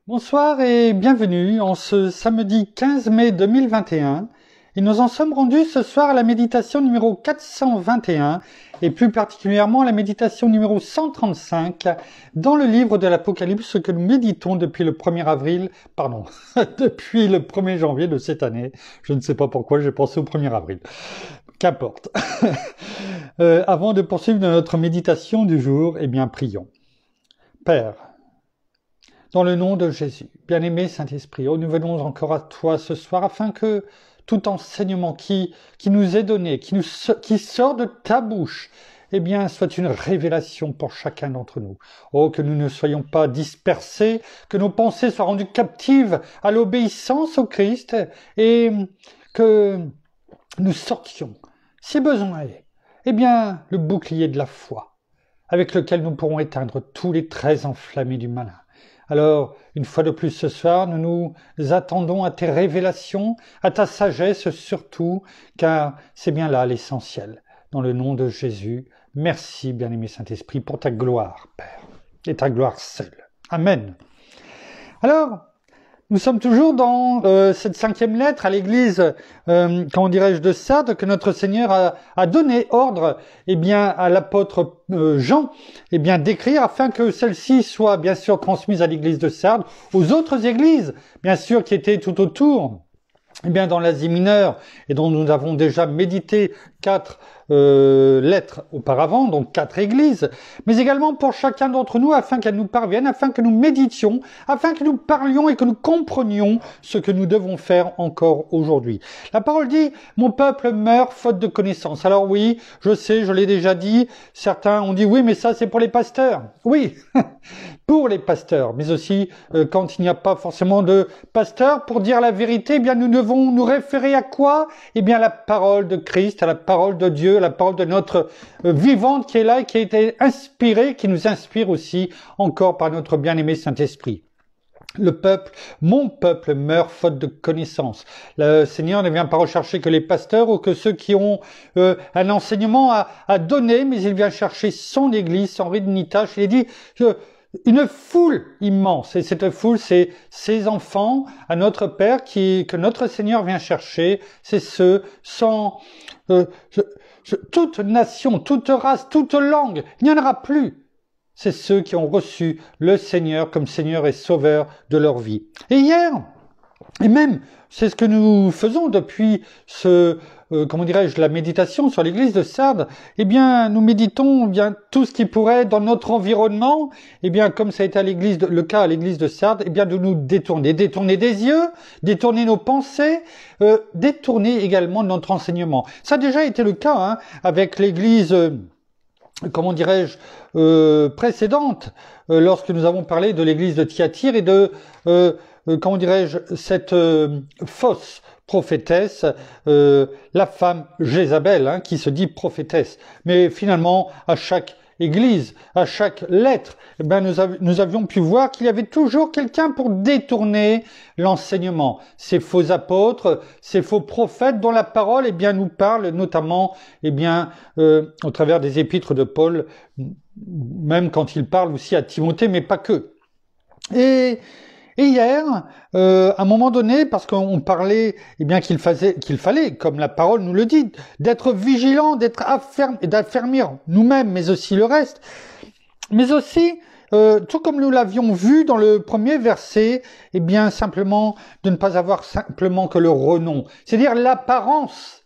Bonsoir et bienvenue en ce samedi 15 mai 2021 et nous en sommes rendus ce soir à la méditation numéro 421 et plus particulièrement à la méditation numéro 135 dans le livre de l'Apocalypse que nous méditons depuis le 1er avril, pardon, depuis le 1er janvier de cette année. Je ne sais pas pourquoi j'ai pensé au 1er avril. Qu'importe. Avant de poursuivre notre méditation du jour, eh bien prions. Père, dans le nom de Jésus, bien-aimé Saint-Esprit, nous venons encore à toi ce soir afin que tout enseignement qui nous est donné, qui sort de ta bouche, eh bien, soit une révélation pour chacun d'entre nous. Oh, que nous ne soyons pas dispersés, que nos pensées soient rendues captives à l'obéissance au Christ et que nous sortions, si besoin est, eh bien, le bouclier de la foi, avec lequel nous pourrons éteindre tous les traits enflammés du malin. Alors, une fois de plus ce soir, nous nous attendons à tes révélations, à ta sagesse surtout, car c'est bien là l'essentiel. Dans le nom de Jésus, merci, bien-aimé Saint-Esprit, pour ta gloire, Père, et ta gloire seule. Amen. Alors, nous sommes toujours dans cette 5e lettre à l'église, de Sardes, que notre Seigneur a donné ordre, eh bien, à l'apôtre Jean, eh bien, d'écrire afin que celle-ci soit bien sûr transmise à l'église de Sardes, aux autres églises, bien sûr, qui étaient tout autour. Eh bien, dans l'Asie mineure, et dont nous avons déjà médité 4 lettres auparavant, donc 4 églises, mais également pour chacun d'entre nous, afin qu'elles nous parviennent, afin que nous méditions, afin que nous parlions et que nous comprenions ce que nous devons faire encore aujourd'hui. La parole dit, mon peuple meurt faute de connaissance. Alors oui, je sais, je l'ai déjà dit, certains ont dit, oui, mais ça c'est pour les pasteurs. Oui, pour les pasteurs, mais aussi quand il n'y a pas forcément de pasteur, pour dire la vérité, eh bien nous devons nous référer à quoi? Eh bien la parole de Christ, à la parole de Dieu, à la parole de notre vivante qui est là et qui a été inspirée, qui nous inspire aussi encore par notre bien-aimé Saint-Esprit. Le peuple, mon peuple meurt faute de connaissance. Le Seigneur ne vient pas rechercher que les pasteurs ou que ceux qui ont un enseignement à donner, mais il vient chercher son église, son rite ni tâche. Il dit une foule immense, et cette foule, c'est ces enfants à notre Père que notre Seigneur vient chercher. C'est ceux sans toute nation, toute race, toute langue, il n'y en aura plus. C'est ceux qui ont reçu le Seigneur comme Seigneur et Sauveur de leur vie. Et hier, et même, c'est ce que nous faisons depuis la méditation sur l'église de Sardes, eh bien, nous méditons bien tout ce qui pourrait dans notre environnement, eh bien, comme ça a été le cas à l'église de Sardes, eh bien, de nous détourner des yeux, détourner nos pensées, détourner également notre enseignement. Ça a déjà été le cas, avec l'église, précédente, lorsque nous avons parlé de l'église de Thyatire et de, cette fausse prophétesse, la femme Jézabel, qui se dit prophétesse. Mais finalement, à chaque église, à chaque lettre, eh ben nous avions pu voir qu'il y avait toujours quelqu'un pour détourner l'enseignement. Ces faux apôtres, ces faux prophètes dont la parole, eh bien, nous parle notamment, eh bien, au travers des épîtres de Paul, même quand il parle aussi à Timothée, mais pas que. Et hier, à un moment donné, parce qu'on parlait, eh bien, qu'il fallait, comme la parole nous le dit, d'être vigilant, d'affermir nous-mêmes, mais aussi le reste, mais aussi, tout comme nous l'avions vu dans le premier verset, eh bien, simplement, de ne pas avoir simplement que le renom, c'est-à-dire l'apparence,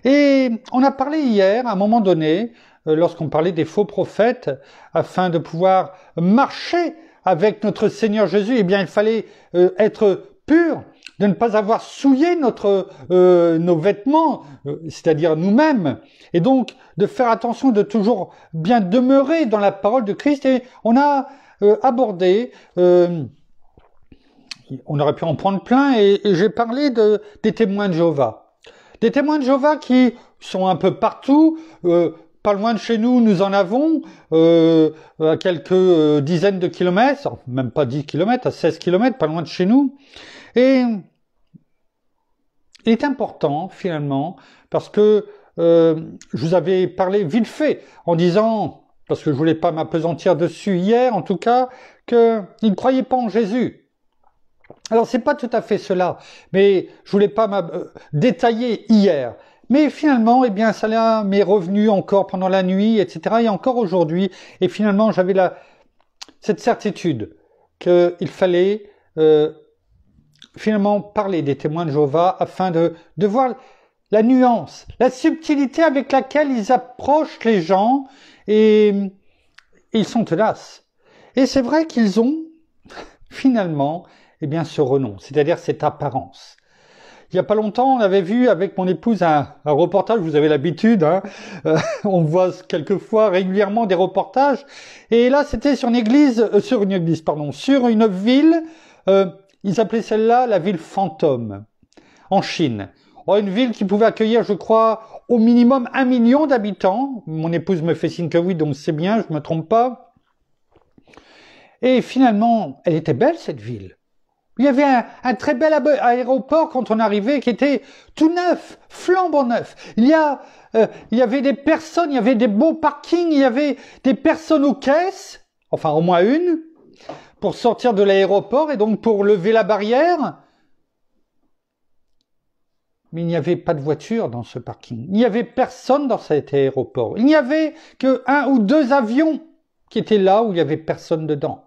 Et on a parlé hier, à un moment donné, lorsqu'on parlait des faux prophètes, afin de pouvoir marcher avec notre Seigneur Jésus, eh bien, il fallait être pur, de ne pas avoir souillé nos vêtements, c'est-à-dire nous-mêmes, et donc de faire attention de toujours bien demeurer dans la parole de Christ. Et on a abordé, on aurait pu en prendre plein, et j'ai parlé des témoins de Jéhovah. Des témoins de Jéhovah qui sont un peu partout. Pas loin de chez nous, nous en avons à quelques dizaines de kilomètres, même pas 10 kilomètres, à 16 kilomètres, pas loin de chez nous. Et il est important, finalement, parce que je vous avais parlé vite fait, en disant parce que je voulais pas m'appesantir dessus hier, en tout cas, qu'ils ne croyaient pas en Jésus. Alors c'est pas tout à fait cela, mais je voulais pas détailler hier. Mais finalement, eh bien, ça m'est revenu encore pendant la nuit, etc. et encore aujourd'hui. Et finalement, j'avais cette certitude qu'il fallait finalement parler des témoins de Jéhovah afin de voir la nuance, la subtilité avec laquelle ils approchent les gens et ils sont tenaces. Et c'est vrai qu'ils ont finalement eh bien, ce renom, c'est-à-dire cette apparence. Il n'y a pas longtemps, on avait vu avec mon épouse un reportage, vous avez l'habitude, hein, on voit quelquefois régulièrement des reportages, et là c'était sur une ville, ils appelaient celle-là la ville fantôme, en Chine. Une ville qui pouvait accueillir, je crois, au minimum 1 million d'habitants. Mon épouse me fait signe que oui, donc c'est bien, je ne me trompe pas. Et finalement, elle était belle cette ville. Il y avait un très bel aéroport quand on arrivait qui était tout neuf, flambant neuf. Il y avait des personnes, il y avait des beaux parkings, il y avait des personnes aux caisses, enfin au moins une, pour sortir de l'aéroport et donc pour lever la barrière. Mais il n'y avait pas de voiture dans ce parking. Il n'y avait personne dans cet aéroport. Il n'y avait que 1 ou 2 avions qui étaient là où il n'y avait personne dedans.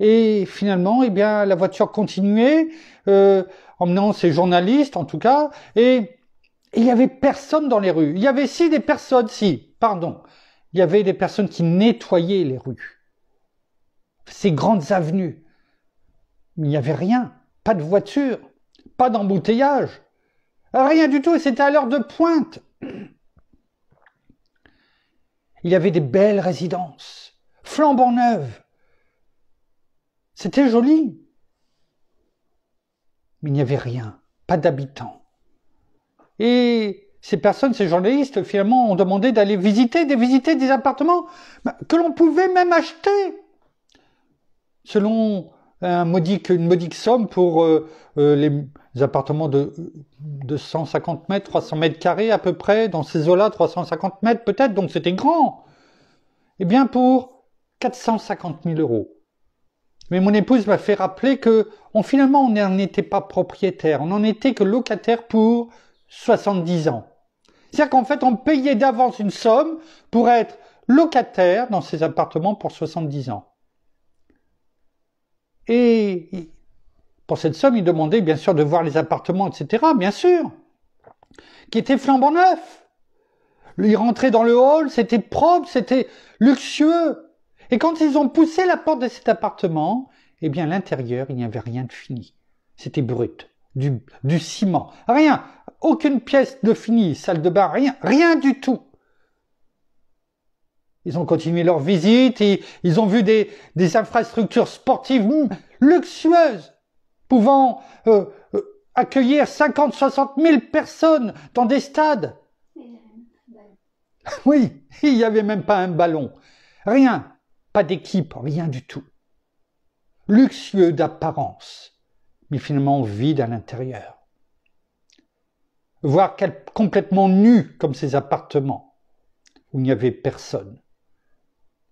Et finalement, eh bien, la voiture continuait, emmenant ces journalistes en tout cas, et il n'y avait personne dans les rues. Il y avait il y avait des personnes qui nettoyaient les rues, ces grandes avenues. Mais il n'y avait rien, pas de voiture, pas d'embouteillage, rien du tout, et c'était à l'heure de pointe. Il y avait des belles résidences, flambant neuves. C'était joli. Mais il n'y avait rien, pas d'habitants. Et ces personnes, ces journalistes, finalement, ont demandé d'aller visiter des appartements que l'on pouvait même acheter. Selon une modique somme pour les appartements de 150 mètres, 300 mètres carrés à peu près, dans ces eaux-là, 350 mètres peut-être, donc c'était grand. Eh bien, pour 450 000 €. Mais mon épouse m'a fait rappeler que finalement, on n'en était pas propriétaire, on n'en était que locataire pour 70 ans. C'est-à-dire qu'en fait, on payait d'avance une somme pour être locataire dans ces appartements pour 70 ans. Et pour cette somme, il demandait bien sûr de voir les appartements, etc., bien sûr, qui étaient flambant neufs. Ils rentraient dans le hall, c'était propre, c'était luxueux. Et quand ils ont poussé la porte de cet appartement, eh bien, à l'intérieur, il n'y avait rien de fini. C'était brut, du ciment, rien, aucune pièce de fini, salle de bain, rien du tout. Ils ont continué leur visite et ils ont vu des infrastructures sportives luxueuses, pouvant accueillir 50-60 000 personnes dans des stades. Oui, il n'y avait même pas un ballon, rien. Pas d'équipe, rien du tout. Luxueux d'apparence, mais finalement vide à l'intérieur. Voire complètement nu comme ces appartements, où il n'y avait personne.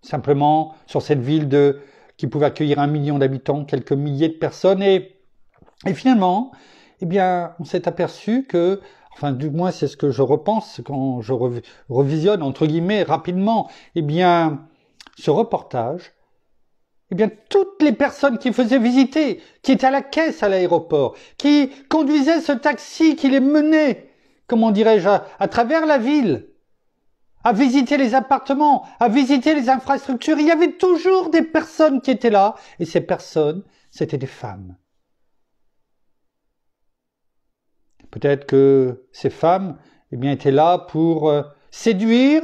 Simplement, sur cette ville qui pouvait accueillir 1 million d'habitants, quelques milliers de personnes, et finalement, eh bien, on s'est aperçu que, enfin, du moins, c'est ce que je repense quand je revisionne, entre guillemets, rapidement, eh bien, ce reportage, eh bien, toutes les personnes qui faisaient visiter, qui étaient à la caisse à l'aéroport, qui conduisaient ce taxi, qui les menait, comment dirais-je, à travers la ville, à visiter les appartements, à visiter les infrastructures, il y avait toujours des personnes qui étaient là, et ces personnes, c'était des femmes. Peut-être que ces femmes, eh bien, étaient là pour séduire,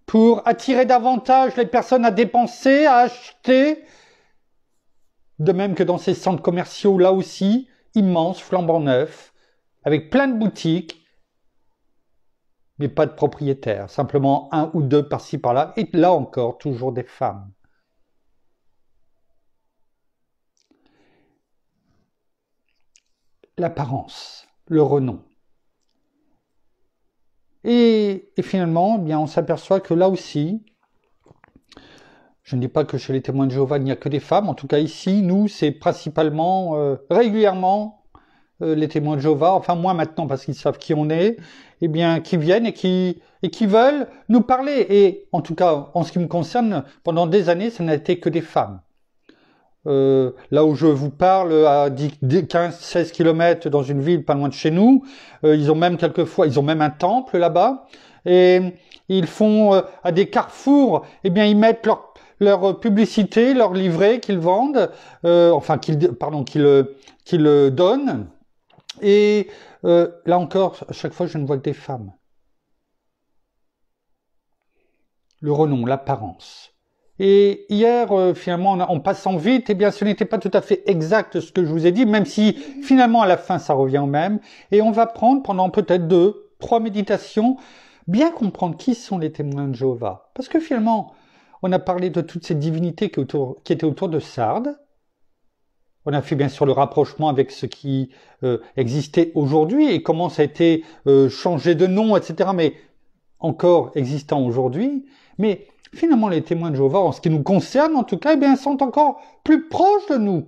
pour attirer davantage les personnes à dépenser, à acheter. De même que dans ces centres commerciaux, là aussi, immenses, flambant neufs, avec plein de boutiques, mais pas de propriétaires, simplement 1 ou 2 par-ci par-là, et là encore, toujours des femmes. L'apparence, le renom. Et finalement, eh bien, on s'aperçoit que là aussi, Je ne dis pas que chez les témoins de Jéhovah, il n'y a que des femmes. En tout cas, ici, nous, c'est principalement, régulièrement, les témoins de Jéhovah, enfin moi maintenant parce qu'ils savent qui on est, eh bien, qui viennent et qui veulent nous parler. Et en tout cas, en ce qui me concerne, pendant des années, ça n'a été que des femmes. Là où je vous parle, à 15-16 km dans une ville pas loin de chez nous, ils ont même un temple là-bas, et ils font à des carrefours, eh bien ils mettent leur publicité, leur livret qu'ils vendent, qu'ils donnent, et là encore, à chaque fois je ne vois que des femmes. Le renom, l'apparence. Et hier, finalement, en passant vite, eh bien, ce n'était pas tout à fait exact ce que je vous ai dit, même si finalement, à la fin, ça revient au même. Et on va prendre pendant peut-être 2-3 méditations, bien comprendre qui sont les témoins de Jéhovah. Parce que finalement, on a parlé de toutes ces divinités qui étaient autour de Sardes. On a fait bien sûr le rapprochement avec ce qui existait aujourd'hui et comment ça a été changé de nom, etc. Mais encore existant aujourd'hui. Mais finalement, les témoins de Jéhovah, en ce qui nous concerne, en tout cas, eh bien, sont encore plus proches de nous.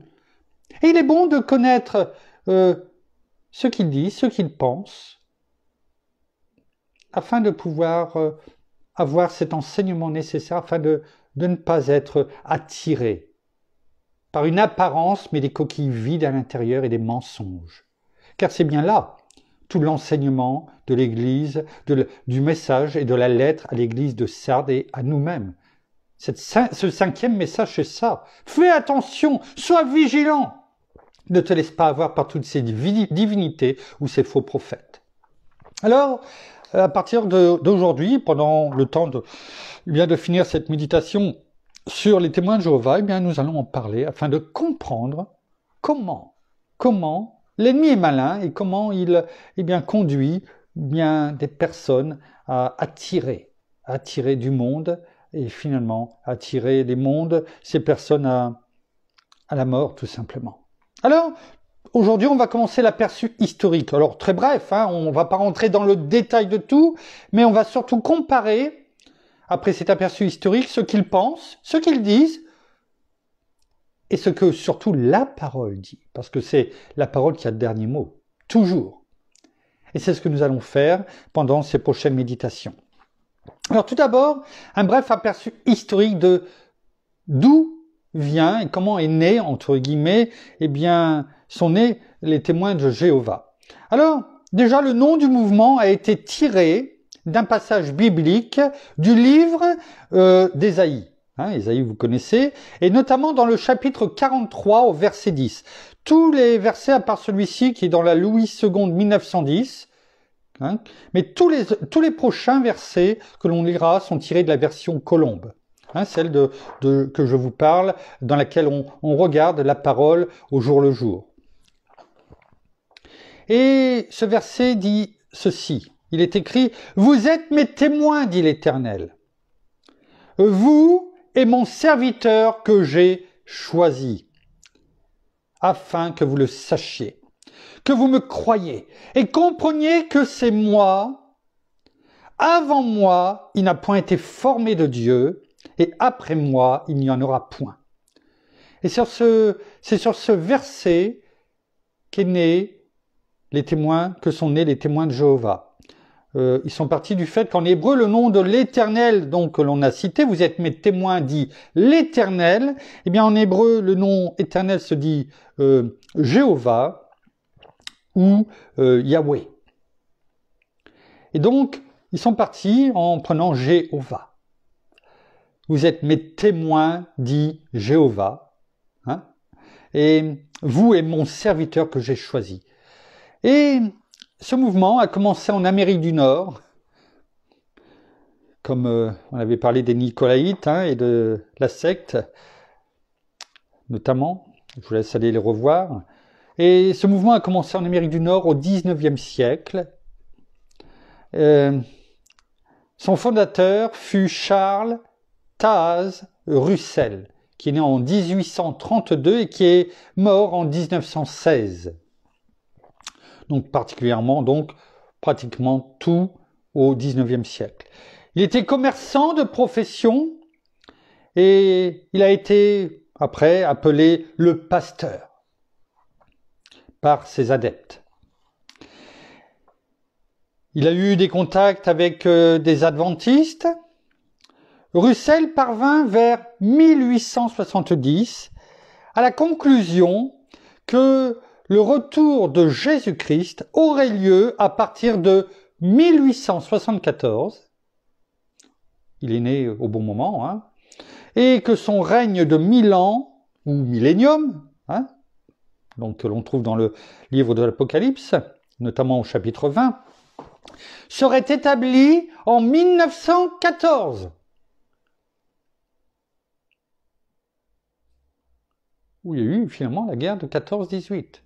Et il est bon de connaître ce qu'ils disent, ce qu'ils pensent, afin de pouvoir avoir cet enseignement nécessaire, afin de ne pas être attiré par une apparence, mais des coquilles vides à l'intérieur et des mensonges. Car c'est bien là tout l'enseignement de l'Église, du message et de la lettre à l'Église de Sardes et à nous-mêmes. Ce 5e message, c'est ça. Fais attention, sois vigilant. Ne te laisse pas avoir par toutes ces divinités ou ces faux prophètes. Alors, à partir d'aujourd'hui, pendant le temps de finir cette méditation sur les témoins de Jéhovah, eh bien, nous allons en parler afin de comprendre comment l'ennemi est malin et comment il conduit des personnes à attirer du monde et finalement attirer ces personnes à la mort tout simplement. Alors, aujourd'hui, on va commencer l'aperçu historique. Alors, très bref, on ne va pas rentrer dans le détail de tout, mais on va surtout comparer, après cet aperçu historique, ce qu'ils pensent, ce qu'ils disent, et ce que surtout la parole dit, parce que c'est la parole qui a le dernier mot, toujours. Et c'est ce que nous allons faire pendant ces prochaines méditations. Alors tout d'abord, un bref aperçu historique de d'où vient et comment est né, entre guillemets, sont nés les témoins de Jéhovah. Alors, déjà, le nom du mouvement a été tiré d'un passage biblique du livre d'Ésaïe. Ésaïe, vous connaissez, et notamment dans le chapitre 43 au verset 10. Tous les versets, à part celui-ci qui est dans la Louis II 1910, mais tous les prochains versets que l'on lira sont tirés de la version Colombe, celle que je vous parle, dans laquelle on regarde la parole au jour le jour. Et ce verset dit ceci, il est écrit « Vous êtes mes témoins, dit l'Éternel. Vous et mon serviteur que j'ai choisi, afin que vous le sachiez, que vous me croyiez et compreniez que c'est moi. Avant moi, il n'a point été formé de Dieu, et après moi, il n'y en aura point. » Et c'est sur ce verset que sont nés les témoins de Jéhovah. Ils sont partis du fait qu'en hébreu, le nom de l'Éternel, donc que l'on a cité, vous êtes mes témoins, dit l'Éternel. Eh bien, en hébreu, le nom Éternel se dit Jéhovah ou Yahweh. Et donc, ils sont partis en prenant Jéhovah. Vous êtes mes témoins, dit Jéhovah. Et vous et mon serviteur que j'ai choisi. Et ce mouvement a commencé en Amérique du Nord, comme on avait parlé des Nicolaïtes et de la secte, notamment. Je vous laisse aller les revoir. Et ce mouvement a commencé en Amérique du Nord au XIXe siècle. Son fondateur fut Charles Taze Russell, qui est né en 1832 et qui est mort en 1916. Donc pratiquement tout au XIXe siècle. Il était commerçant de profession et il a été après appelé le pasteur par ses adeptes. Il a eu des contacts avec des adventistes. Russell parvint vers 1870 à la conclusion que le retour de Jésus-Christ aurait lieu à partir de 1874. Il est né au bon moment, hein, et que son règne de 1000 ans, ou millénium, hein, donc que l'on trouve dans le livre de l'Apocalypse, notamment au chapitre 20, serait établi en 1914. Où il y a eu finalement la guerre de 14-18.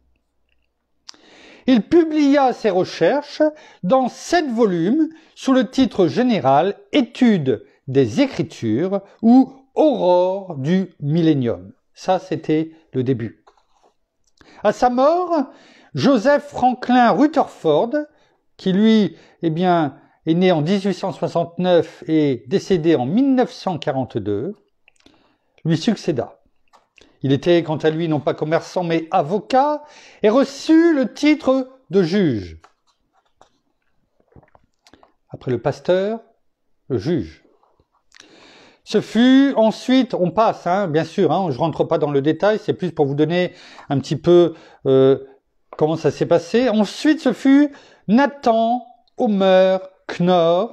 Il publia ses recherches dans 7 volumes sous le titre général « Études des Écritures » ou « Aurore du Millénium ». Ça, c'était le début. À sa mort, Joseph Franklin Rutherford, qui lui, est né en 1869 et décédé en 1942, lui succéda. Il était, quant à lui, non pas commerçant, mais avocat, et reçut le titre de juge. Après le pasteur, le juge. Ce fut ensuite, on passe, bien sûr, je ne rentre pas dans le détail, c'est plus pour vous donner un petit peu comment ça s'est passé. Ensuite, ce fut Nathan Homer Knorr,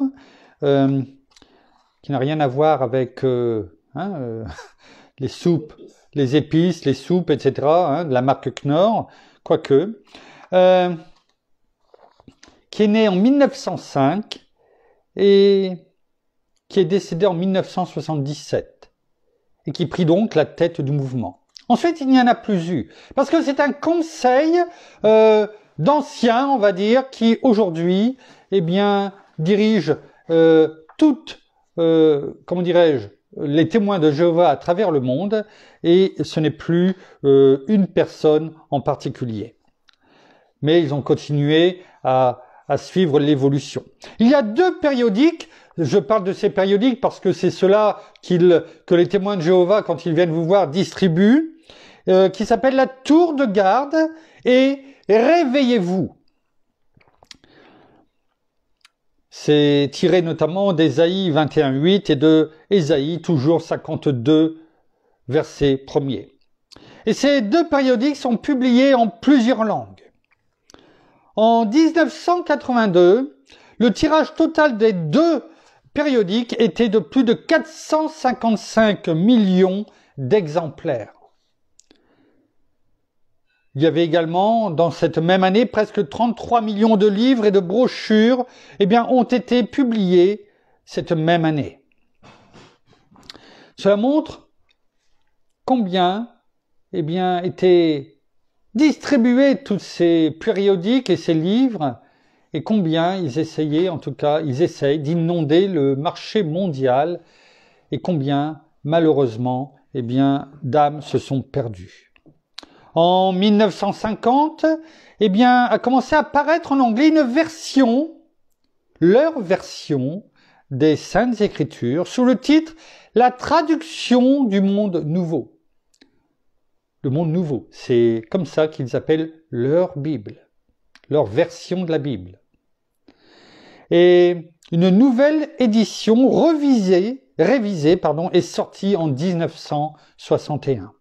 qui n'a rien à voir avec les soupes, les épices, les soupes, etc., de la marque Knorr, quoique, qui est né en 1905 et qui est décédé en 1977 et qui prit donc la tête du mouvement. Ensuite, il n'y en a plus eu, parce que c'est un conseil d'anciens, on va dire, qui aujourd'hui, dirige toutes, les témoins de Jéhovah à travers le monde, et ce n'est plus une personne en particulier. Mais ils ont continué à suivre l'évolution. Il y a 2 périodiques, je parle de ces périodiques parce que c'est ceux-là que les témoins de Jéhovah, quand ils viennent vous voir, distribuent, qui s'appellent la Tour de Garde et Réveillez-vous. C'est tiré notamment d'Ésaïe 21.8 et de Ésaïe, toujours 52, verset 1er. Et ces 2 périodiques sont publiés en plusieurs langues. En 1982, le tirage total des 2 périodiques était de plus de 455 millions d'exemplaires. Il y avait également, dans cette même année, presque 33 millions de livres et de brochures ont été publiés cette même année. Cela montre combien étaient distribués tous ces périodiques et ces livres et combien ils essayent d'inonder le marché mondial et combien, malheureusement, d'âmes se sont perdues. En 1950, a commencé à apparaître en anglais leur version des Saintes Écritures sous le titre « La traduction du monde nouveau ». Le monde nouveau, c'est comme ça qu'ils appellent leur Bible, leur version de la Bible. Et une nouvelle édition révisée est sortie en 1961.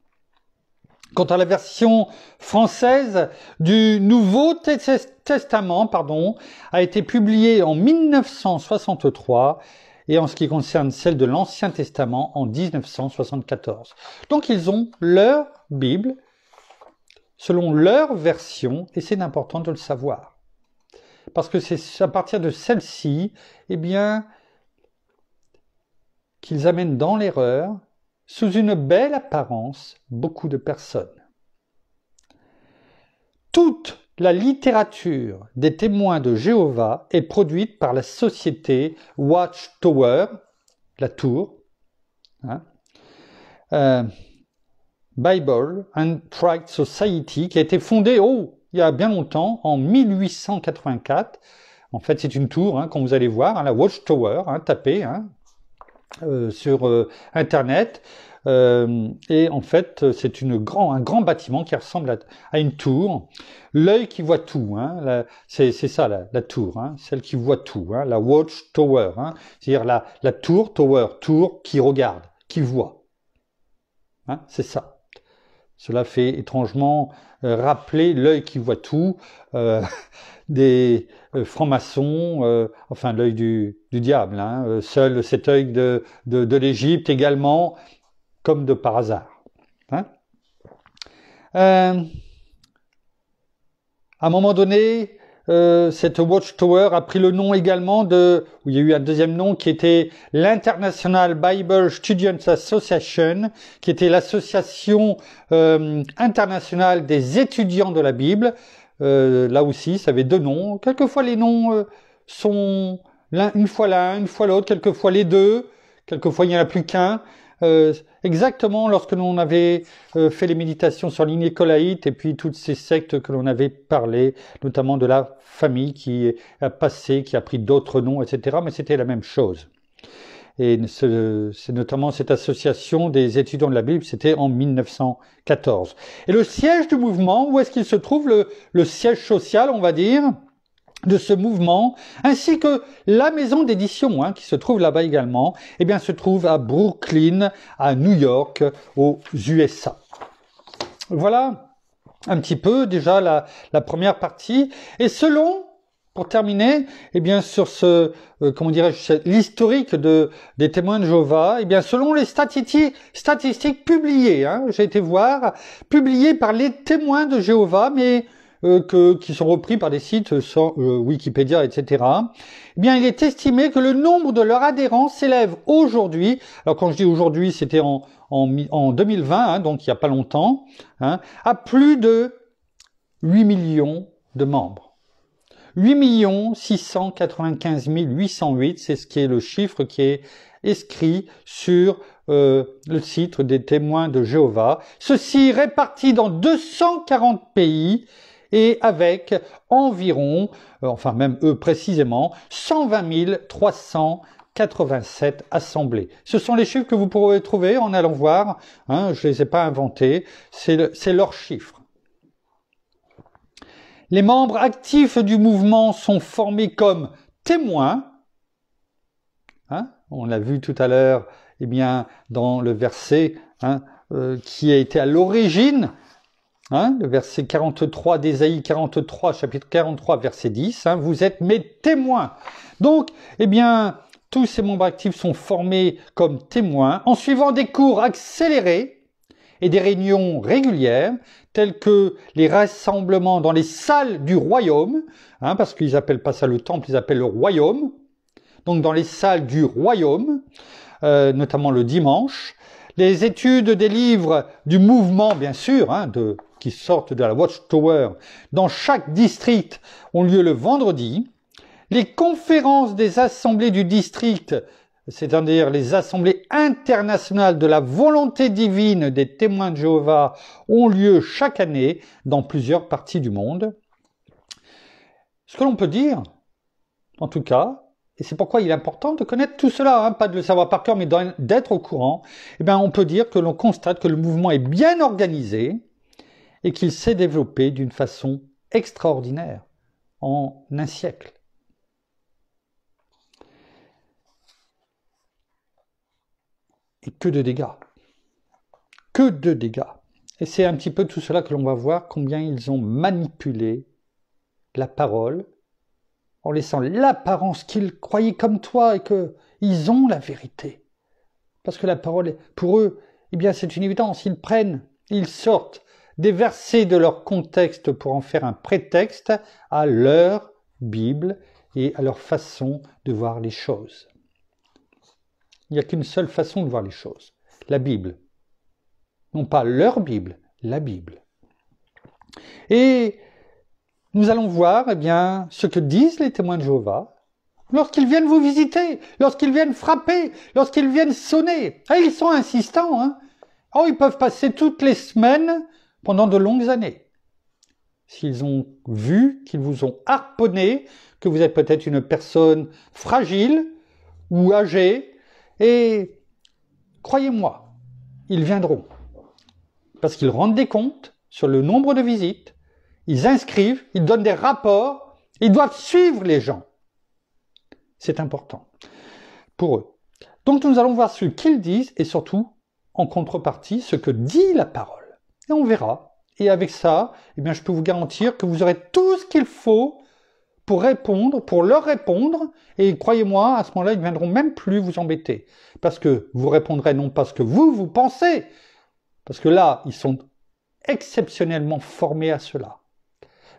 Quant à la version française du Nouveau Testament, a été publiée en 1963 et en ce qui concerne celle de l'Ancien Testament en 1974. Donc ils ont leur Bible selon leur version et c'est important de le savoir. Parce que c'est à partir de celle-ci, qu'ils amènent dans l'erreur sous une belle apparence, beaucoup de personnes. Toute la littérature des témoins de Jéhovah est produite par la société Watchtower, la tour, Bible and Tract Society, qui a été fondée il y a bien longtemps, en 1884. En fait, c'est une tour, quand vous allez voir, la Watchtower, tapez, sur Internet. Et en fait, c'est un grand bâtiment qui ressemble à une tour. L'œil qui voit tout, hein, c'est ça la tour, hein, celle qui voit tout, hein, la watch tower, hein, c'est-à-dire la tour, tour qui regarde, qui voit. Hein, c'est ça. Cela fait étrangement rappeler l'œil qui voit tout des francs-maçons, enfin l'œil du diable. Hein, seul cet œil de l'Égypte également, comme de par hasard. Hein. À un moment donné, cette Watchtower a pris le nom également où il y a eu un deuxième nom qui était l'International Bible Students Association, qui était l'association internationale des étudiants de la Bible. Là aussi, ça avait deux noms. Quelquefois, les noms sont une fois l'un, une fois l'autre, quelquefois les deux, quelquefois il n'y en a plus qu'un. Exactement lorsque l'on avait fait les méditations sur l'Inécolaïte et puis toutes ces sectes que l'on avait parlé, notamment de la famille qui a passé, qui a pris d'autres noms, etc. Mais c'était la même chose. Et c'est notamment cette association des étudiants de la Bible, c'était en 1914. Et le siège du mouvement, où est-ce qu'il se trouve, le siège social, on va dire, de ce mouvement, ainsi que la maison d'édition qui se trouve là-bas également, eh bien, se trouve à Brooklyn, à New York, aux USA. Voilà un petit peu déjà la première partie. Et selon, pour terminer, eh bien, sur comment dirais-je, l'historique des témoins de Jéhovah, eh bien, selon les statistiques publiées, j'ai été voir, publiées par les témoins de Jéhovah, mais qui sont repris par des sites sans Wikipédia, etc. Eh bien, il est estimé que le nombre de leurs adhérents s'élève aujourd'hui, alors quand je dis aujourd'hui, c'était en 2020, donc il n'y a pas longtemps, à plus de 8 millions de membres. 8 695 808, c'est ce qui est le chiffre qui est inscrit sur le site des témoins de Jéhovah. Ceci répartis dans 240 pays, et avec environ, enfin même eux précisément, 120 387 assemblées. Ce sont les chiffres que vous pourrez trouver en allant voir, je ne les ai pas inventés, c'est leurs chiffres. Les membres actifs du mouvement sont formés comme témoins, on l'a vu tout à l'heure, eh bien, dans le verset qui a été à l'origine, le verset 43 d'Ésaïe 43, chapitre 43, verset 10, vous êtes mes témoins. Donc, eh bien, tous ces membres actifs sont formés comme témoins en suivant des cours accélérés et des réunions régulières, telles que les rassemblements dans les salles du royaume, parce qu'ils appellent pas ça le temple, ils appellent le royaume, donc dans les salles du royaume, notamment le dimanche, les études des livres du mouvement, bien sûr, qui sortent de la Watchtower dans chaque district ont lieu le vendredi. Les conférences des assemblées du district, c'est-à-dire les assemblées internationales de la volonté divine des témoins de Jéhovah, ont lieu chaque année dans plusieurs parties du monde. Ce que l'on peut dire, en tout cas, et c'est pourquoi il est important de connaître tout cela, pas de le savoir par cœur, mais d'être au courant, eh bien, on peut dire que l'on constate que le mouvement est bien organisé et qu'il s'est développé d'une façon extraordinaire en un siècle. Et que de dégâts. Que de dégâts. Et c'est un petit peu tout cela que l'on va voir, combien ils ont manipulé la parole, en laissant l'apparence qu'ils croyaient comme toi et qu'ils ont la vérité. Parce que la parole, pour eux, eh bien, c'est une évidence. Ils sortent des versets de leur contexte pour en faire un prétexte à leur Bible et à leur façon de voir les choses. Il n'y a qu'une seule façon de voir les choses, la Bible. Non pas leur Bible, la Bible. Et nous allons voir ce que disent les témoins de Jéhovah lorsqu'ils viennent vous visiter, lorsqu'ils viennent frapper, lorsqu'ils viennent sonner. Ils sont insistants. Ils peuvent passer toutes les semaines pendant de longues années. S'ils ont vu, qu'ils vous ont harponné, que vous êtes peut-être une personne fragile ou âgée, Et croyez-moi, ils viendront. Parce qu'ils rendent des comptes sur le nombre de visites, ils inscrivent, ils donnent des rapports, ils doivent suivre les gens. C'est important pour eux. Donc nous allons voir ce qu'ils disent et surtout, en contrepartie, ce que dit la parole. Et on verra. Et avec ça, eh bien, je peux vous garantir que vous aurez tout ce qu'il faut pour répondre, pour leur répondre. Et croyez-moi, à ce moment-là, ils ne viendront même plus vous embêter. Parce que vous répondrez non pas ce que vous pensez, parce que là, ils sont exceptionnellement formés à cela.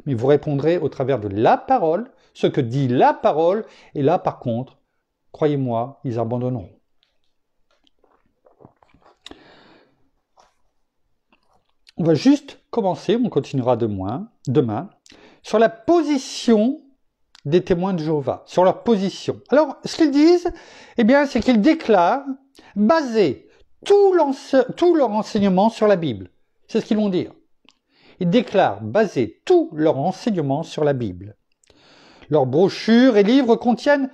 Mais vous répondrez au travers de la parole, ce que dit la parole, et là, par contre, croyez-moi, ils abandonneront. On va juste commencer, on continuera demain, sur la position des témoins de Jéhovah, sur leur position. Alors, ce qu'ils disent, eh bien, c'est qu'ils déclarent baser tout leur enseignement sur la Bible. C'est ce qu'ils vont dire. Ils déclarent baser tout leur enseignement sur la Bible. Leurs brochures et livres contiennent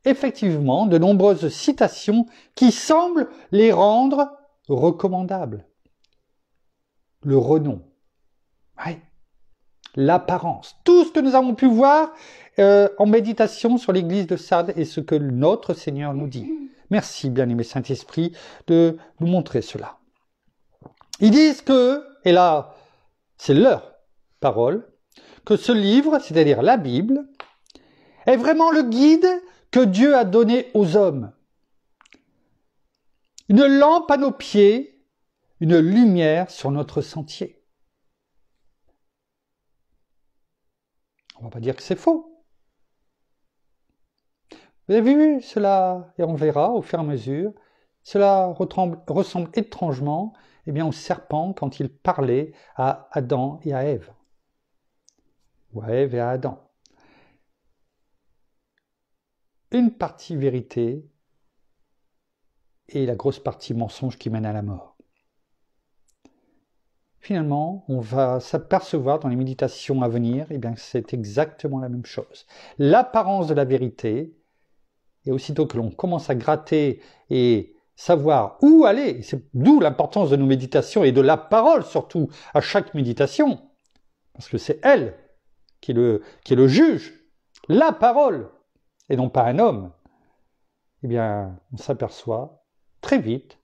effectivement de nombreuses citations qui semblent les rendre recommandables. Le renom, oui, l'apparence, tout ce que nous avons pu voir en méditation sur l'église de Sardes et ce que notre Seigneur nous dit. Merci, bien-aimé Saint-Esprit, de nous montrer cela. Ils disent que, et là, c'est leur parole, que ce livre, c'est-à-dire la Bible, est vraiment le guide que Dieu a donné aux hommes. Une lampe à nos pieds, une lumière sur notre sentier. On ne va pas dire que c'est faux. Vous avez vu cela, et on verra au fur et à mesure, cela ressemble étrangement au serpent quand il parlait à Adam et à Ève. Ou à Ève et à Adam. Une partie vérité et la grosse partie mensonge qui mène à la mort. Finalement, on va s'apercevoir dans les méditations à venir, que c'est exactement la même chose. L'apparence de la vérité, et aussitôt que l'on commence à gratter et savoir où aller, c'est d'où l'importance de nos méditations et de la parole surtout à chaque méditation, parce que c'est elle qui est le juge, la parole, et non pas un homme, on s'aperçoit très vite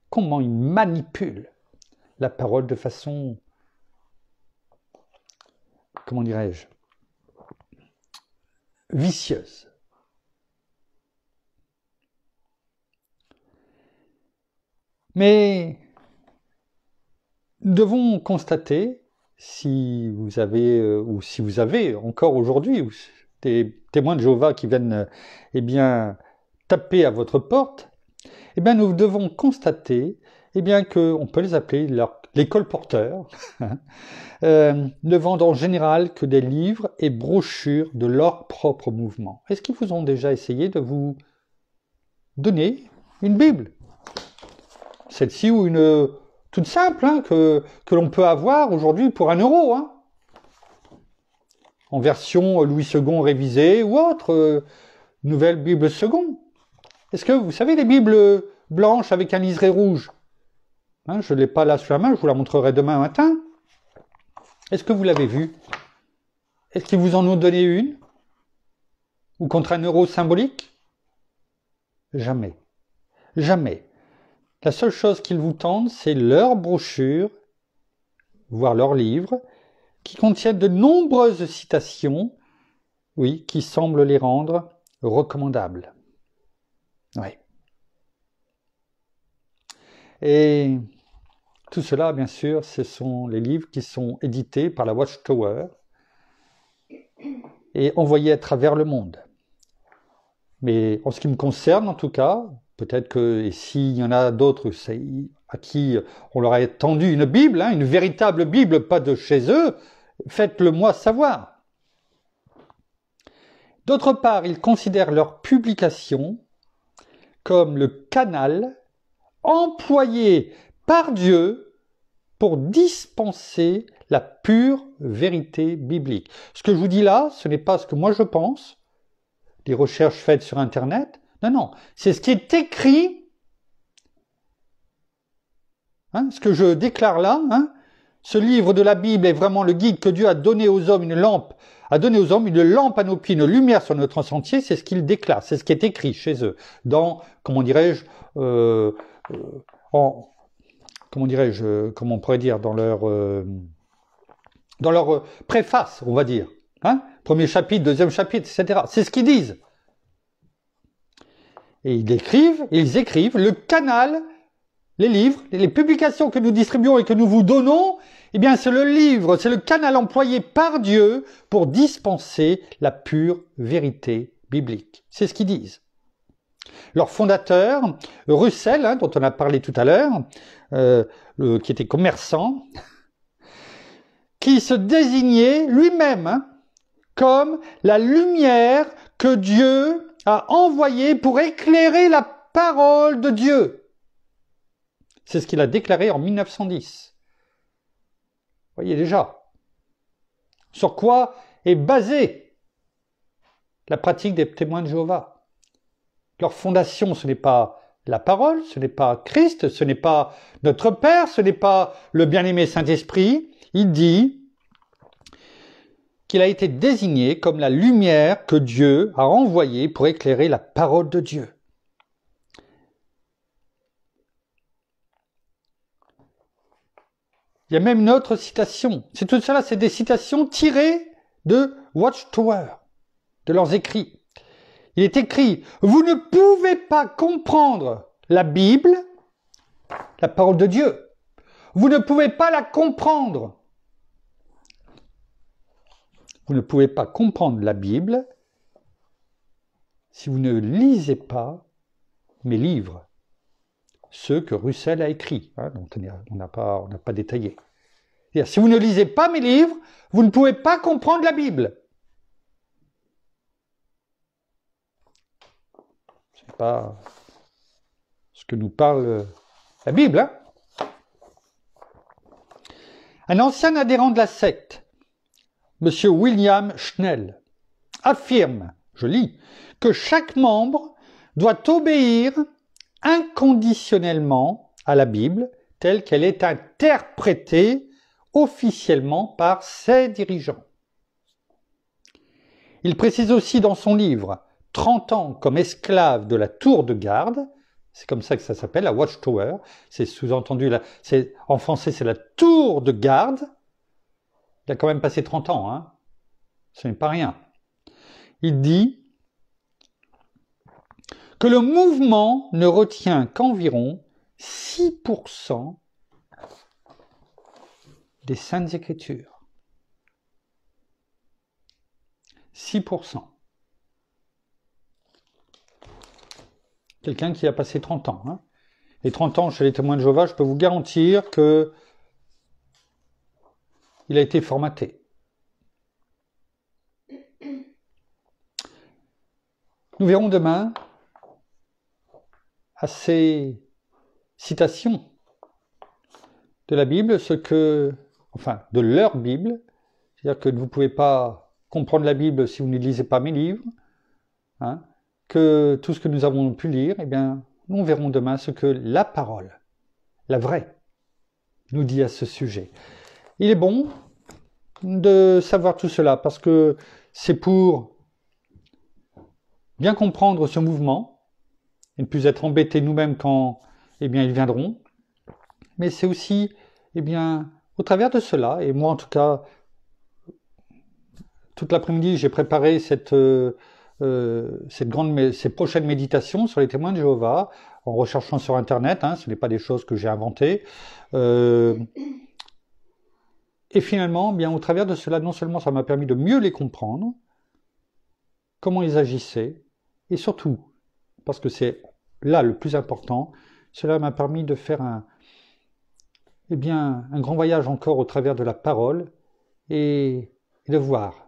comment il manipule la parole de façon, comment dirais-je, vicieuse. Mais nous devons constater, si vous avez encore aujourd'hui des témoins de Jéhovah qui viennent taper à votre porte, nous devons constater qu'on peut les appeler les colporteurs, ne vendent en général que des livres et brochures de leur propre mouvement. Est-ce qu'ils vous ont déjà essayé de vous donner une Bible? Celle-ci ou une toute simple que l'on peut avoir aujourd'hui pour 1 €, en version Louis II révisée ou autre, nouvelle Bible seconde. Est-ce que vous savez les Bibles blanches avec un liseré rouge? Je ne l'ai pas là sous la main, je vous la montrerai demain matin. Est-ce que vous l'avez vue? Est-ce qu'ils vous en ont donné une? Ou contre 1 € symbolique? Jamais. Jamais. La seule chose qu'ils vous tendent, c'est leurs brochures, voire leurs livres, qui contiennent de nombreuses citations, oui, qui semblent les rendre recommandables. Oui. Et tout cela, bien sûr, ce sont les livres qui sont édités par la Watchtower et envoyés à travers le monde. Mais en ce qui me concerne, en tout cas, peut-être que s'il y en a d'autres à qui on leur a tendu une Bible, une véritable Bible, pas de chez eux, faites-le moi savoir. D'autre part, ils considèrent leur publication comme le canal employé par Dieu pour dispenser la pure vérité biblique. Ce que je vous dis là, ce n'est pas ce que moi je pense, des recherches faites sur Internet. Non, non, c'est ce qui est écrit, hein, ce que je déclare là, hein, ce livre de la Bible est vraiment le guide que Dieu a donné aux hommes, une lampe à nos pieds, une lumière sur notre sentier, c'est ce qu'il déclare, c'est ce qui est écrit chez eux, dans, comment dirais-je, comment on pourrait dire, dans leur préface, on va dire, hein, premier chapitre, deuxième chapitre, etc. C'est ce qu'ils disent. Et ils écrivent le canal, les livres, les publications que nous distribuons et que nous vous donnons, eh bien c'est le livre, c'est le canal employé par Dieu pour dispenser la pure vérité biblique. C'est ce qu'ils disent. Leur fondateur, Russell, hein, dont on a parlé tout à l'heure, qui était commerçant, qui se désignait lui-même, hein, comme la lumière que Dieu a envoyée pour éclairer la parole de Dieu. C'est ce qu'il a déclaré en 1910. Vous voyez déjà. Sur quoi est basée la pratique des témoins de Jéhovah? Leur fondation, ce n'est pas la parole, ce n'est pas Christ, ce n'est pas notre Père, ce n'est pas le bien-aimé Saint-Esprit. Il dit qu'il a été désigné comme la lumière que Dieu a envoyée pour éclairer la parole de Dieu. Il y a même une autre citation. C'est tout cela, c'est des citations tirées de Watchtower, de leurs écrits. Il est écrit, vous ne pouvez pas comprendre la Bible, la parole de Dieu. Vous ne pouvez pas la comprendre. Vous ne pouvez pas comprendre la Bible si vous ne lisez pas mes livres, ceux que Russell a écrits. Hein, donc on n'a pas détaillé. C'est-à-dire, si vous ne lisez pas mes livres, vous ne pouvez pas comprendre la Bible. Ce n'est pas ce que nous parle la Bible. Hein. Un ancien adhérent de la secte, M. William Schnell, affirme, je lis, que chaque membre doit obéir inconditionnellement à la Bible telle qu'elle est interprétée officiellement par ses dirigeants. Il précise aussi dans son livre « 30 ans comme esclave de la tour de garde », c'est comme ça que ça s'appelle, la Watchtower, c'est sous-entendu, en français c'est la tour de garde. Il a quand même passé 30 ans, hein. Ce n'est pas rien. Il dit que le mouvement ne retient qu'environ 6% des Saintes Écritures. 6%. Quelqu'un qui a passé 30 ans. Hein. Et 30 ans chez les témoins de Jéhovah, je peux vous garantir que il a été formaté. Nous verrons demain, à ces citations de la Bible, de leur Bible, c'est-à-dire que vous ne pouvez pas comprendre la Bible si vous ne lisez pas mes livres, hein, que tout ce que nous avons pu lire, eh bien, nous verrons demain ce que la parole, la vraie, nous dit à ce sujet. Il est bon de savoir tout cela parce que c'est pour bien comprendre ce mouvement et ne plus être embêtés nous-mêmes quand ils viendront. Mais c'est aussi au travers de cela, et moi en tout cas, toute l'après-midi, j'ai préparé ces prochaines méditations sur les témoins de Jéhovah en recherchant sur Internet, hein, ce n'est pas des choses que j'ai inventées. Et finalement, au travers de cela, non seulement ça m'a permis de mieux les comprendre, comment ils agissaient, et surtout, parce que c'est là le plus important, cela m'a permis de faire un grand voyage encore au travers de la parole et de voir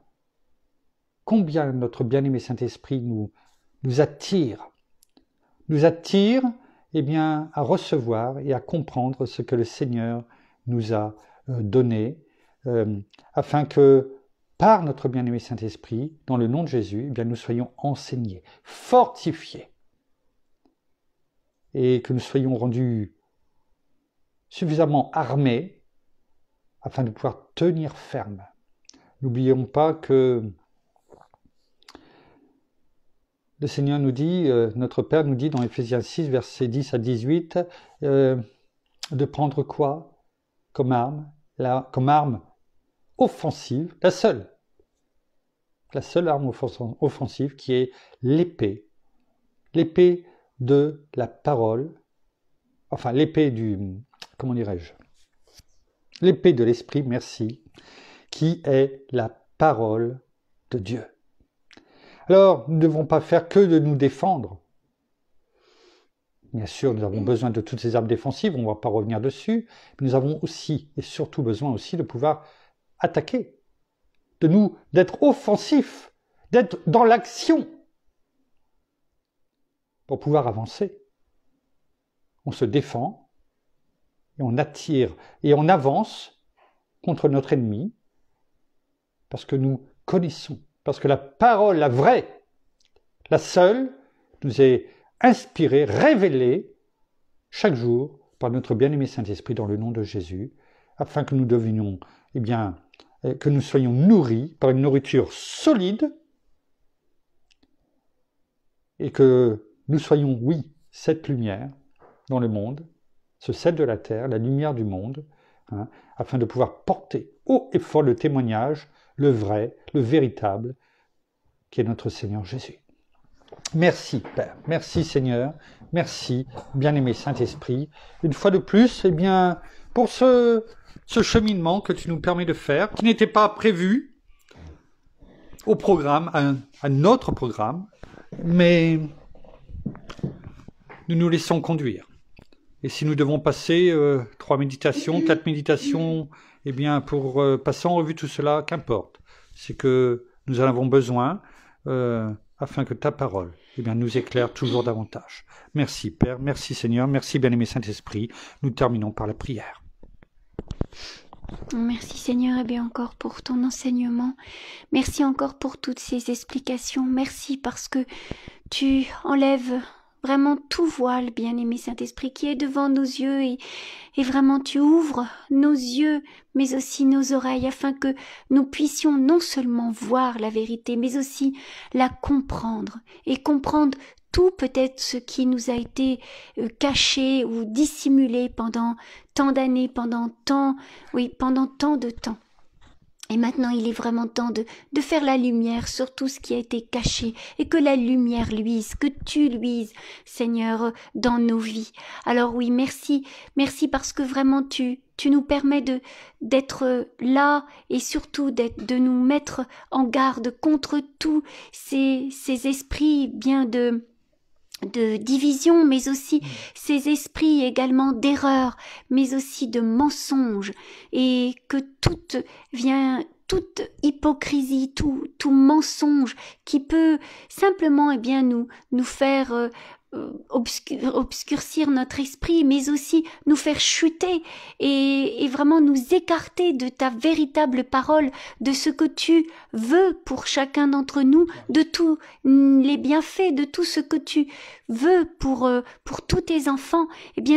combien notre bien-aimé Saint-Esprit nous attire à recevoir et à comprendre ce que le Seigneur nous a donné, afin que par notre bien-aimé Saint-Esprit, dans le nom de Jésus, nous soyons enseignés, fortifiés et que nous soyons rendus suffisamment armés afin de pouvoir tenir ferme. N'oublions pas que le Seigneur nous dit, notre Père nous dit dans Éphésiens 6, versets 10 à 18, de prendre quoi comme arme? Comme arme offensive, la seule arme offensive qui est l'épée de la parole, enfin l'épée l'épée de l'esprit, merci, qui est la parole de Dieu. Alors, nous ne devons pas faire que de nous défendre. Bien sûr, nous avons besoin de toutes ces armes défensives, on ne va pas revenir dessus, mais nous avons aussi, et surtout besoin aussi, de pouvoir attaquer, d'être offensifs, d'être dans l'action, pour pouvoir avancer. On se défend, et on attire, et on avance contre notre ennemi, parce que nous connaissons, parce que la parole, la vraie, la seule, nous est inspirée, révélée, chaque jour, par notre bien-aimé Saint-Esprit dans le nom de Jésus, afin que nous devenions, que nous soyons nourris par une nourriture solide, et que nous soyons, oui, cette lumière dans le monde, ce sel de la terre, la lumière du monde, afin de pouvoir porter haut et fort le témoignage, le vrai, le véritable, qui est notre Seigneur Jésus. Merci Père, merci Seigneur, merci bien-aimé Saint-Esprit. Une fois de plus, pour ce cheminement que tu nous permets de faire, qui n'était pas prévu au programme, à notre programme, mais nous nous laissons conduire. Et si nous devons passer 3 méditations, 4 méditations, pour passer en revue tout cela, qu'importe. C'est que nous en avons besoin afin que ta parole nous éclaire toujours davantage. Merci Père, merci Seigneur, merci bien-aimé Saint-Esprit. Nous terminons par la prière. Merci Seigneur, encore pour ton enseignement. Merci encore pour toutes ces explications. Merci parce que tu enlèves vraiment tout voile, bien-aimé Saint-Esprit, qui est devant nos yeux et vraiment tu ouvres nos yeux, mais aussi nos oreilles, afin que nous puissions non seulement voir la vérité, mais aussi la comprendre et comprendre tout peut-être ce qui nous a été caché ou dissimulé pendant tant d'années, pendant tant de temps. Et maintenant, il est vraiment temps de faire la lumière sur tout ce qui a été caché et que la lumière luise, que tu luises, Seigneur, dans nos vies. Alors oui, merci parce que vraiment tu nous permets d'être là et surtout de nous mettre en garde contre tous ces esprits bien de division, mais aussi ces esprits également d'erreur, mais aussi de mensonges, et que toute hypocrisie, tout mensonge qui peut simplement nous faire obscurcir notre esprit, mais aussi nous faire chuter et vraiment nous écarter de ta véritable parole, de ce que tu veux pour chacun d'entre nous, de tous les bienfaits, de tout ce que tu veux pour tous tes enfants,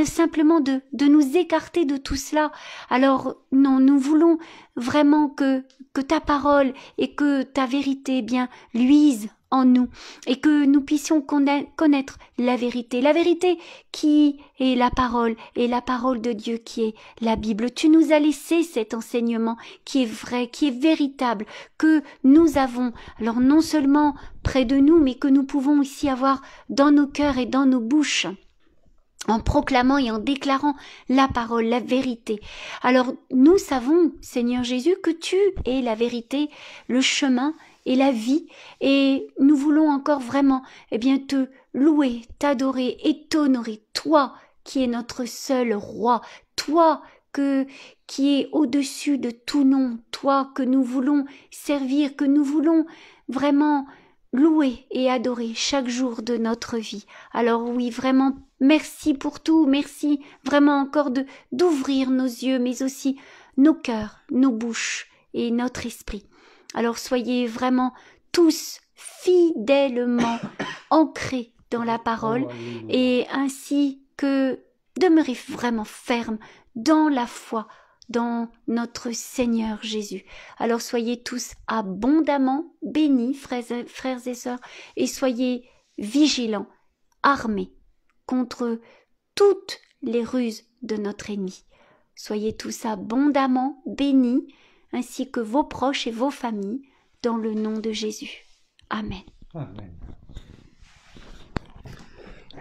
simplement de nous écarter de tout cela. Alors non, nous voulons vraiment que ta parole et que ta vérité luisent en nous, et que nous puissions connaître la vérité qui est la parole, et la parole de Dieu qui est la Bible. Tu nous as laissé cet enseignement qui est vrai, qui est véritable, que nous avons, alors non seulement près de nous, mais que nous pouvons aussi avoir dans nos cœurs et dans nos bouches, en proclamant et en déclarant la parole, la vérité. Alors nous savons, Seigneur Jésus, que tu es la vérité, le chemin et la vie, et nous voulons encore vraiment te louer, t'adorer et t'honorer, toi qui es notre seul roi, toi qui est au-dessus de tout nom, toi que nous voulons servir, que nous voulons vraiment louer et adorer chaque jour de notre vie. Alors oui, vraiment, merci pour tout, merci vraiment encore d'ouvrir nos yeux, mais aussi nos cœurs, nos bouches et notre esprit. Alors soyez vraiment tous fidèlement ancrés dans la parole, et ainsi que demeurez vraiment ferme dans la foi, dans notre Seigneur Jésus. Alors soyez tous abondamment bénis, frères et sœurs, et soyez vigilants, armés contre toutes les ruses de notre ennemi. Soyez tous abondamment bénis, ainsi que vos proches et vos familles, dans le nom de Jésus. Amen. Amen.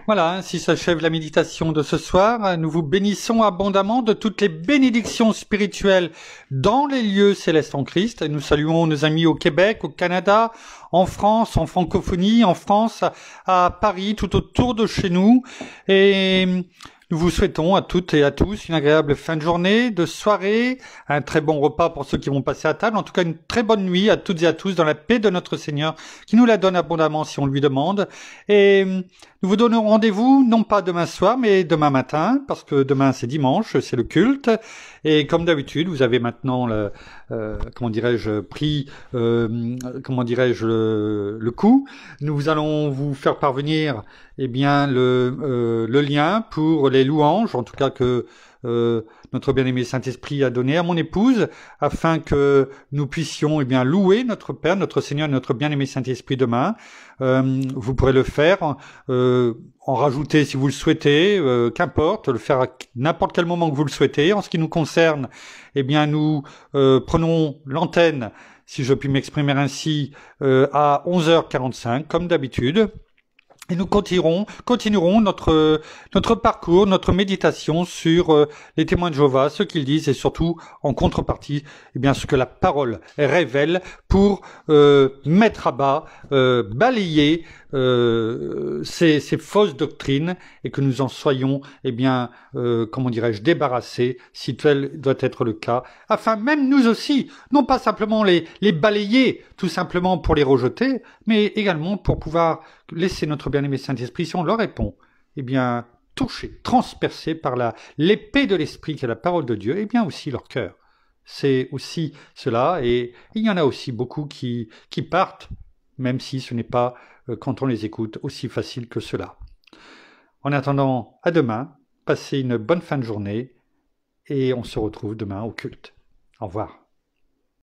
Voilà, ainsi s'achève la méditation de ce soir. Nous vous bénissons abondamment de toutes les bénédictions spirituelles dans les lieux célestes en Christ. Nous saluons nos amis au Québec, au Canada, en France, en francophonie, en France, à Paris, tout autour de chez nous. Et nous vous souhaitons à toutes et à tous une agréable fin de journée, de soirée, un très bon repas pour ceux qui vont passer à table. En tout cas, une très bonne nuit à toutes et à tous dans la paix de notre Seigneur qui nous la donne abondamment si on lui demande. Et nous vous donnons rendez-vous, non pas demain soir, mais demain matin, parce que demain c'est dimanche, c'est le culte. Et comme d'habitude, vous avez maintenant le coup. Nous allons vous faire parvenir, le lien pour les louanges, en tout cas que notre bien-aimé Saint-Esprit a donné à mon épouse, afin que nous puissions louer notre Père, notre Seigneur, notre bien-aimé Saint-Esprit demain. Vous pourrez le faire, en rajouter si vous le souhaitez, qu'importe, le faire à n'importe quel moment que vous le souhaitez. En ce qui nous concerne, nous prenons l'antenne, si je puis m'exprimer ainsi, à 11h45, comme d'habitude. Et nous continuerons notre parcours, notre méditation sur les témoins de Jéhovah, ce qu'ils disent et surtout en contrepartie, ce que la parole révèle pour mettre à bas, balayer ces fausses doctrines et que nous en soyons débarrassés si tel doit être le cas, afin même nous aussi, non pas simplement les balayer tout simplement pour les rejeter, mais également pour pouvoir laisser notre bien-aimé Saint-Esprit, si on leur répond, touché, transpercé par l'épée de l'Esprit qui est la parole de Dieu, aussi leur cœur. C'est aussi cela, et il y en a aussi beaucoup qui partent, même si ce n'est pas, quand on les écoute, aussi facile que cela. En attendant, à demain, passez une bonne fin de journée, et on se retrouve demain au culte. Au revoir.